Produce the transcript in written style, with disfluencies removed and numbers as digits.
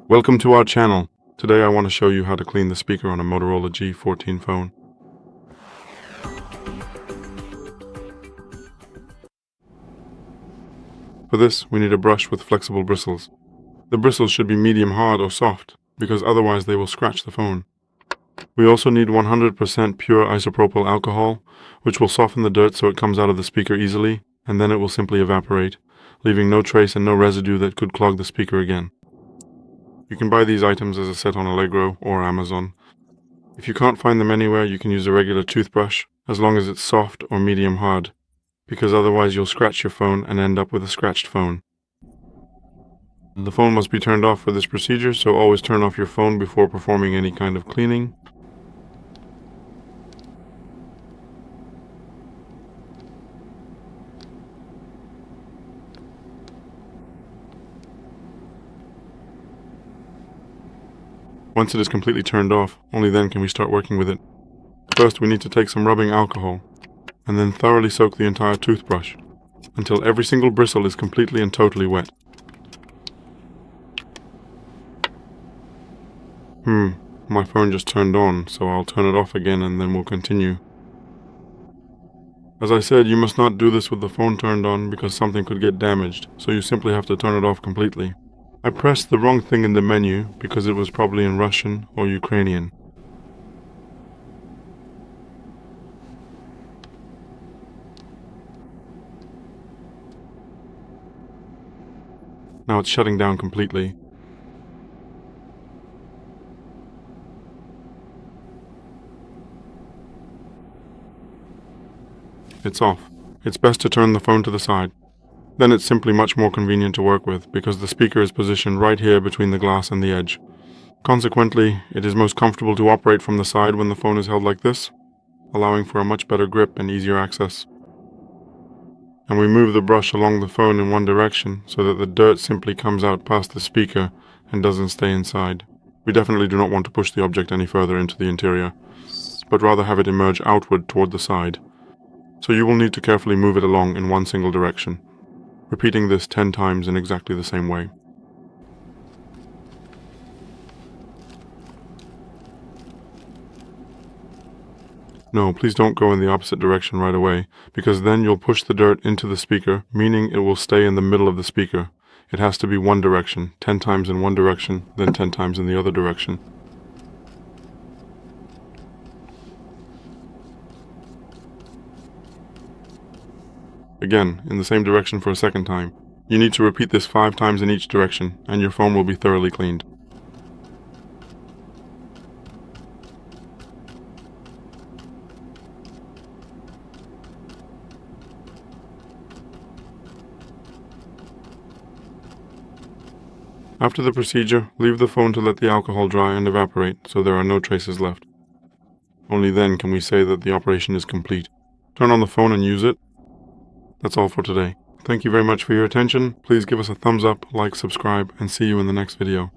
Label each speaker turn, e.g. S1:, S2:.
S1: Welcome to our channel. Today I want to show you how to clean the speaker on a Motorola G14 phone. For this, we need a brush with flexible bristles. The bristles should be medium hard or soft, because otherwise they will scratch the phone. We also need 100% pure isopropyl alcohol, which will soften the dirt so it comes out of the speaker easily, and then it will simply evaporate, leaving no trace and no residue that could clog the speaker again. You can buy these items as a set on Allegro or Amazon. If you can't find them anywhere, you can use a regular toothbrush, as long as it's soft or medium hard, because otherwise you'll scratch your phone and end up with a scratched phone. The phone must be turned off for this procedure, so always turn off your phone before performing any kind of cleaning. Once it is completely turned off, only then can we start working with it. First, we need to take some rubbing alcohol, and then thoroughly soak the entire toothbrush, until every single bristle is completely and totally wet. My phone just turned on, so I'll turn it off again and then we'll continue. As I said, you must not do this with the phone turned on because something could get damaged, so you simply have to turn it off completely. I pressed the wrong thing in the menu because it was probably in Russian or Ukrainian. Now it's shutting down completely. It's off. It's best to turn the phone to the side. Then it's simply much more convenient to work with because the speaker is positioned right here between the glass and the edge. Consequently, it is most comfortable to operate from the side when the phone is held like this, allowing for a much better grip and easier access. And we move the brush along the phone in one direction so that the dirt simply comes out past the speaker and doesn't stay inside. We definitely do not want to push the object any further into the interior, but rather have it emerge outward toward the side. So you will need to carefully move it along in one single direction, repeating this 10 times in exactly the same way. No, please don't go in the opposite direction right away, because then you'll push the dirt into the speaker, meaning it will stay in the middle of the speaker. It has to be one direction, 10 times in one direction, then 10 times in the other direction. Again, in the same direction for a second time. You need to repeat this 5 times in each direction, and your phone will be thoroughly cleaned. After the procedure, leave the phone to let the alcohol dry and evaporate so there are no traces left. Only then can we say that the operation is complete. Turn on the phone and use it. That's all for today. Thank you very much for your attention. Please give us a thumbs up, like, subscribe, and see you in the next video.